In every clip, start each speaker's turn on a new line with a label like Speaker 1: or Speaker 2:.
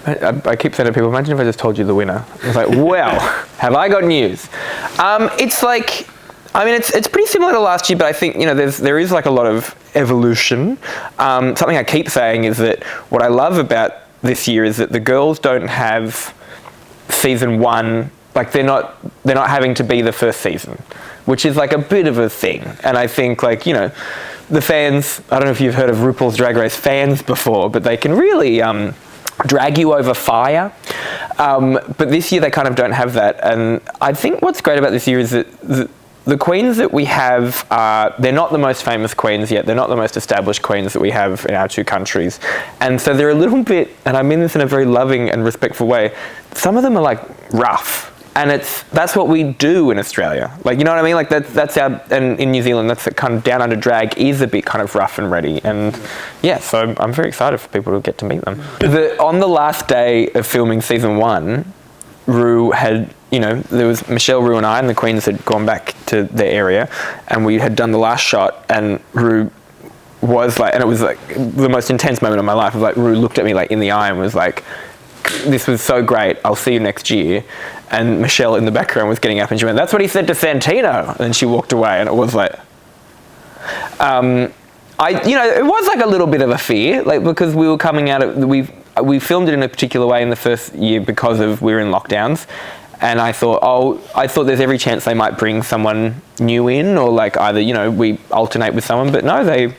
Speaker 1: I keep saying to people, imagine if I just told you the winner. I was like, well, have I got news? It's like, I mean, it's pretty similar to last year, but I think, you know, there is like a lot of evolution. Something I keep saying is that what I love about this year is that the girls don't have season one, like they're not having to be the first season, which is like a bit of a thing. And I think, like, you know, the fans, I don't know if you've heard of RuPaul's Drag Race fans before, but they can really drag you over fire. But this year they kind of don't have that. And I think what's great about this year is that the queens that we have, they're not the most famous queens yet. They're not the most established queens that we have in our two countries. And so they're a little bit, and I mean this in a very loving and respectful way, some of them are like rough. And that's what we do in Australia. Like, you know what I mean? Like that's our, and in New Zealand, that's the kind of down under drag is a bit kind of rough and ready. And yeah, so I'm very excited for people to get to meet them. On the last day of filming season one, Ru had, you know, there was Michelle, Ru and I, and the queens had gone back to their area, and we had done the last shot, and Ru was like, and it was like the most intense moment of my life. It was like, Ru looked at me like in the eye and was like, this was so great, I'll see you next year. And Michelle in the background was getting up and she went, that's what he said to Santino. And then she walked away, and it was like, you know, it was like a little bit of a fear, like, because we were coming out of, we filmed it in a particular way in the first year because of we were in lockdowns. And I thought there's every chance they might bring someone new in, or like either, you know, we alternate with someone, but no,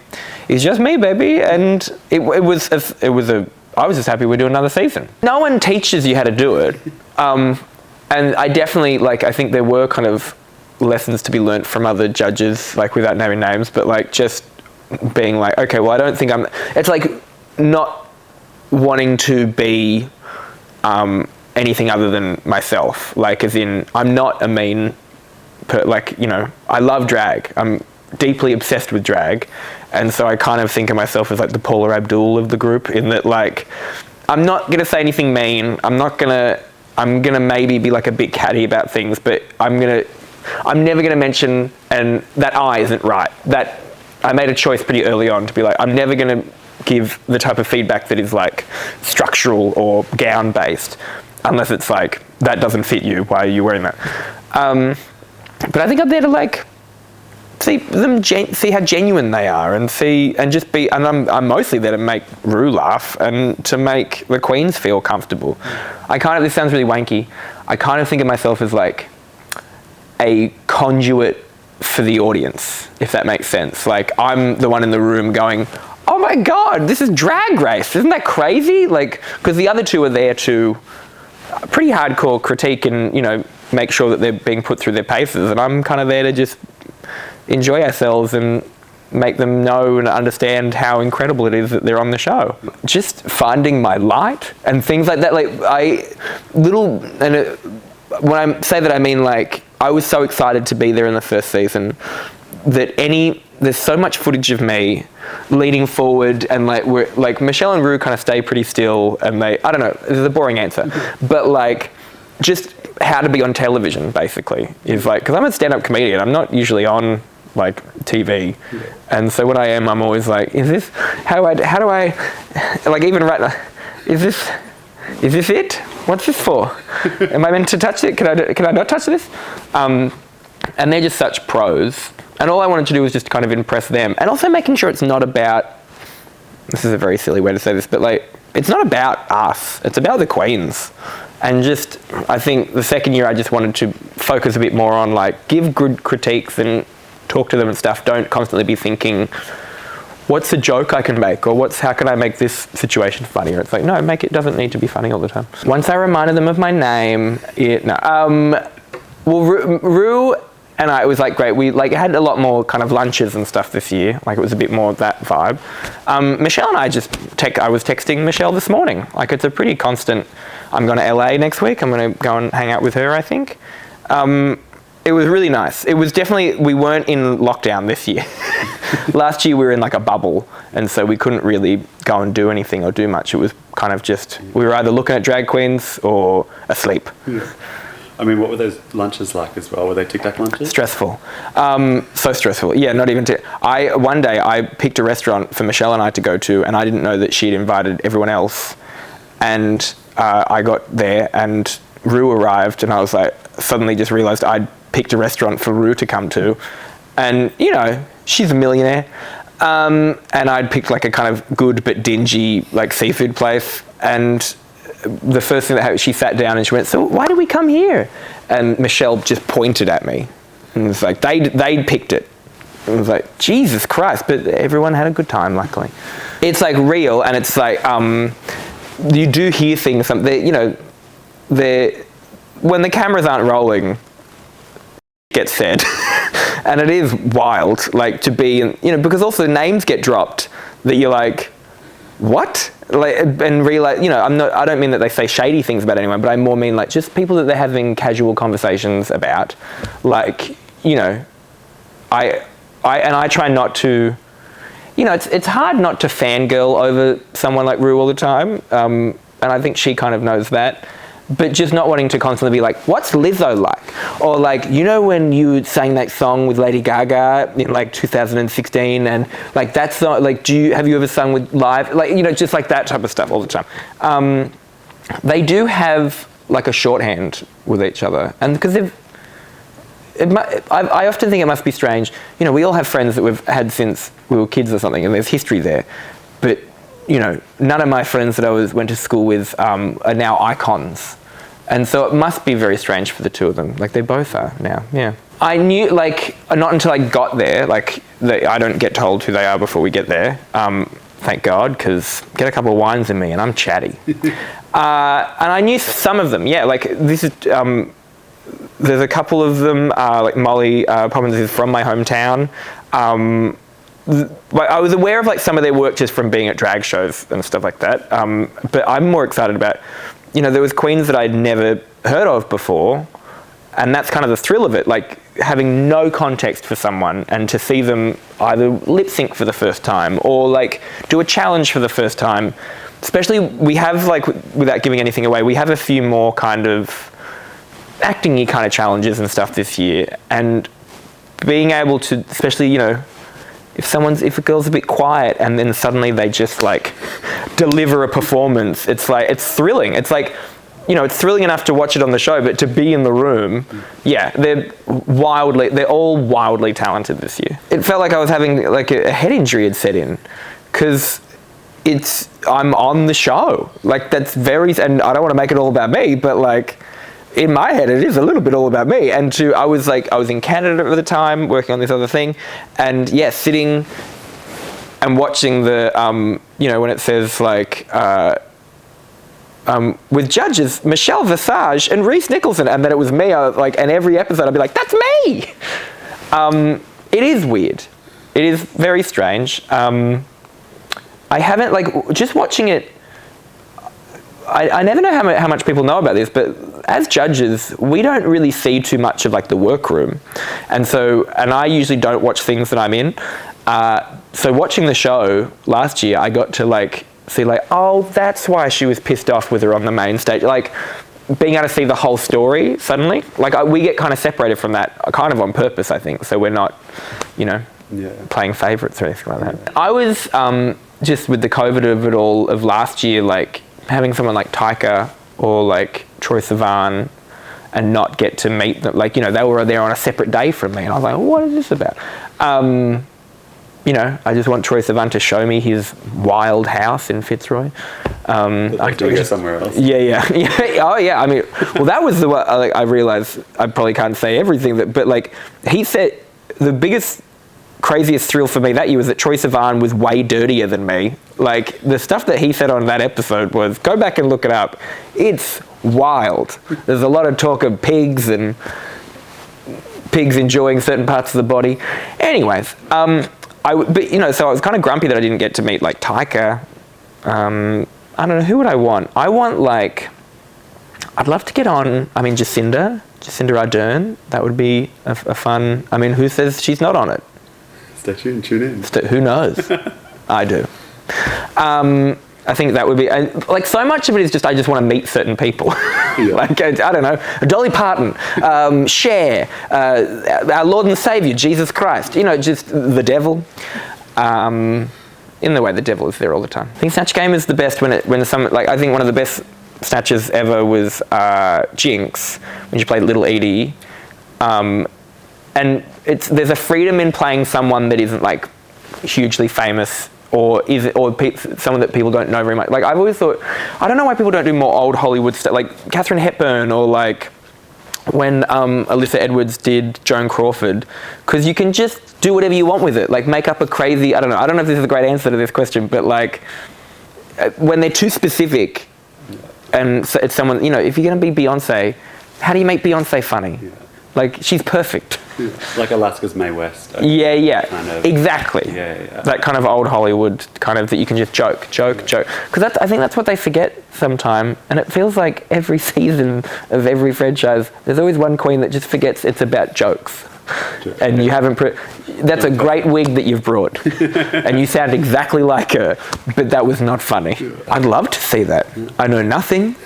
Speaker 1: it's just me, baby. And I was just happy we're doing another season. No one teaches you how to do it. And I definitely, like, I think there were kind of lessons to be learnt from other judges, like without naming names, but like just being like, okay, well, I don't think it's like not wanting to be anything other than myself. Like, as in, I'm not a mean, like, you know, I love drag. I'm deeply obsessed with drag. And so I kind of think of myself as like the Paula Abdul of the group, in that, like, I'm not going to say anything mean. I'm gonna maybe be like a bit catty about things, but I'm never gonna mention, and that eye isn't right. That I made a choice pretty early on to be like, I'm never gonna give the type of feedback that is like structural or gown based, unless it's like, that doesn't fit you, why are you wearing that? But I think I'm there to like see them, see how genuine they are, and just be, and I'm mostly there to make Ru laugh and to make the queens feel comfortable. This sounds really wanky, I kind of think of myself as like a conduit for the audience, if that makes sense. Like, I'm the one in the room going, oh my God, this is Drag Race, isn't that crazy? Like, because the other two are there to pretty hardcore critique and, you know, make sure that they're being put through their paces, and I'm kind of there to just enjoy ourselves and make them know and understand how incredible it is that they're on the show. Just finding my light and things like that. Like, when I say that, I mean, like, I was so excited to be there in the first season that there's so much footage of me leaning forward, and like, we're like, Michelle and Ru kind of stay pretty still, and I don't know, this is a boring answer, but like, just how to be on television basically is like, because I'm a stand-up comedian, I'm not usually on like TV, and so when I am, I'm always like, is this how do I like, even right now, is this it? What's this for? Am I meant to touch it? Can I not touch this? And they're just such pros, and all I wanted to do was just kind of impress them, and also making sure it's not about, this is a very silly way to say this, but like, it's not about us, it's about the queens. And just, I think the second year I just wanted to focus a bit more on like, give good critiques and talk to them and stuff. Don't constantly be thinking, what's the joke I can make, or how can I make this situation funnier? It's like, no, it doesn't need to be funny all the time. Once I reminded them of my name, Ru and I, it was like great. We like had a lot more kind of lunches and stuff this year. Like, it was a bit more of that vibe. Michelle and I I was texting Michelle this morning. Like, it's a pretty constant, I'm going to LA next week. I'm going to go and hang out with her, I think. It was really nice. It was definitely, we weren't in lockdown this year. Last year we were in like a bubble, and so we couldn't really go and do anything or do much. It was kind of just, we were either looking at drag queens or asleep.
Speaker 2: Yeah. I mean, what were those lunches like as well? Were they Tic Tac lunches?
Speaker 1: Stressful. So stressful. Yeah, not even one day I picked a restaurant for Michelle and I to go to, and I didn't know that she'd invited everyone else. And I got there and Ru arrived, and I was like, suddenly just realised I'd picked a restaurant for Ru to come to, and you know, she's a millionaire, and I'd picked like a kind of good but dingy like seafood place, and the first thing that happened, she sat down and she went, "So why did we come here?" And Michelle just pointed at me and was like, they'd picked it. And I was like, Jesus Christ, but everyone had a good time, luckily. It's like real, and it's like, you do hear things, you know, when the cameras aren't rolling, it gets said. And it is wild, like, to be in, you know, because also names get dropped that you're like, what? Like, and realize, you know, I don't mean that they say shady things about anyone, but I more mean like just people that they're having casual conversations about. Like, you know, I try not to, you know, it's hard not to fangirl over someone like Ru all the time, and I think she kind of knows that. But just not wanting to constantly be like, what's Lizzo like? Or like, you know, when you sang that song with Lady Gaga in like 2016, and like that's not like, have you ever sung with live? Like, you know, just like that type of stuff all the time. They do have like a shorthand with each other, and because I often think it must be strange. You know, we all have friends that we've had since we were kids or something, and there's history there. But you know, none of my friends that I went to school with are now icons. And so it must be very strange for the two of them. Like, they both are now, yeah. I knew, like, not until I got there, like, I don't get told who they are before we get there. Thank God, because get a couple of wines in me and I'm chatty. And I knew some of them, yeah. Like, this is, there's a couple of them, like Molly Poppins is from my hometown. Like, I was aware of like some of their work just from being at drag shows and stuff like that. But I'm more excited about, you know, there was queens that I'd never heard of before, and that's kind of the thrill of it, like having no context for someone and to see them either lip sync for the first time or like do a challenge for the first time. Especially, we have, like, without giving anything away, we have a few more kind of acting-y kind of challenges and stuff this year, and being able to, especially, you know, if a girl's a bit quiet and then suddenly they just like deliver a performance, it's like, it's thrilling. It's like, you know, it's thrilling enough to watch it on the show, but to be in the room, yeah, they're all wildly talented this year. It felt like I was having like a head injury had set in, because I'm on the show. Like, that's and I don't want to make it all about me, but like, in my head, it is a little bit all about me. And I was in Canada at the time, working on this other thing, and yeah, sitting and watching the, you know, when it says like, with judges, Michelle Visage and Rhys Nicholson, and then it was me, and every episode I'd be like, that's me! It is weird. It is very strange. I haven't, like, just watching it, I never know how much people know about this, but as judges, we don't really see too much of like the workroom. And I usually don't watch things that I'm in. So watching the show last year, I got to like see like, oh, that's why she was pissed off with her on the main stage. Like, being able to see the whole story suddenly. Like, we get kind of separated from that kind of on purpose, I think. So we're not, you know, playing favourites or anything like that. I was just with the COVID of it all of last year, like, having someone like Taika or like Troye Sivan and not get to meet them, like, you know, they were there on a separate day from me, and I was like, what is this about? You know, I just want Troye Sivan to show me his wild house in Fitzroy.
Speaker 2: I do go somewhere else.
Speaker 1: Yeah. Oh yeah. I mean, well, that was the one. Like, I realized I probably can't say everything, but like, he said the biggest, craziest thrill for me that year was that Troye Sivan was way dirtier than me. Like, the stuff that he said on that episode was, go back and look it up. It's wild. There's a lot of talk of pigs and pigs enjoying certain parts of the body. Anyways, but you know, so I was kind of grumpy that I didn't get to meet like Taika. I don't know, who would I want? I want like, I'd love to get on, I mean, Jacinda Ardern. That would be a fun, I mean, who says she's not on it?
Speaker 2: Stay tuned, tune in.
Speaker 1: Who knows? I do. I think that would be, like, so much of it is just, I just want to meet certain people. Yeah. Like, I don't know, Dolly Parton, Cher, our Lord and Saviour, Jesus Christ, you know, just the devil. In the way the devil is there all the time. I think Snatch Game is the best when some, like, I think one of the best snatches ever was Jinx, when she played Little Edie. And there's a freedom in playing someone that isn't like hugely famous or someone that people don't know very much. Like I've always thought, I don't know why people don't do more old Hollywood stuff, like Katharine Hepburn or like when Alyssa Edwards did Joan Crawford, because you can just do whatever you want with it. Like make up a crazy, I don't know if this is a great answer to this question, but like when they're too specific and so it's someone, you know, if you're going to be Beyonce, how do you make Beyonce funny? Yeah. Like she's perfect.
Speaker 2: Like Alaska's Mae West.
Speaker 1: Yeah.
Speaker 2: Kind of,
Speaker 1: exactly.
Speaker 2: Yeah.
Speaker 1: That kind of old Hollywood kind of that you can just joke. Because I think that's what they forget sometime. And it feels like every season of every franchise, there's always one queen that just forgets it's about jokes. And you haven't... That's a great wig that you've brought. And you sound exactly like her, but that was not funny. I'd love to see that. I know nothing.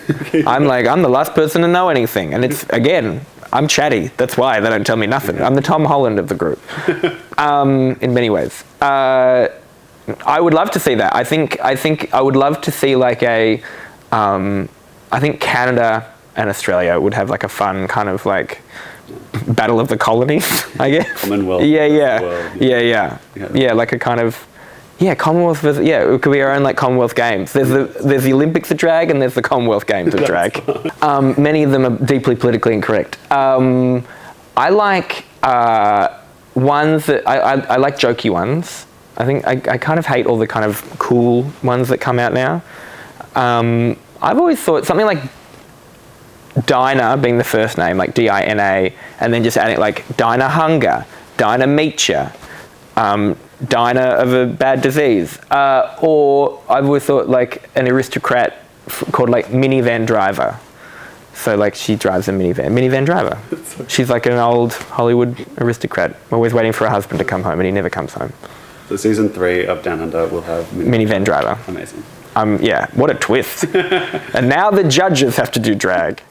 Speaker 1: I'm the last person to know anything. And it's, again... I'm chatty. That's why they don't tell me nothing. I'm the Tom Holland of the group, in many ways. I would love to see that. I think I would love to see like I think Canada and Australia would have like a fun kind of like battle of the colonies, I guess.
Speaker 2: Commonwealth.
Speaker 1: Yeah. Like a kind of. Yeah, Commonwealth versus, it could be our own like Commonwealth Games. There's the Olympics of drag and there's the Commonwealth Games of drag. Many of them are deeply politically incorrect. I like ones that, I like jokey ones. I think I kind of hate all the kind of cool ones that come out now. I've always thought something like Dinah being the first name, like D-I-N-A, and then just adding like Dinah Hunger, Dinah Meacher, Dinah of a bad disease, or I've always thought like an aristocrat called like minivan driver. So like she drives a minivan driver. She's like an old Hollywood aristocrat, always waiting for her husband to come home, and he never comes home.
Speaker 2: So season 3 of Down Under will have
Speaker 1: minivan driver.
Speaker 2: Amazing.
Speaker 1: Yeah, what a twist. And now the judges have to do drag.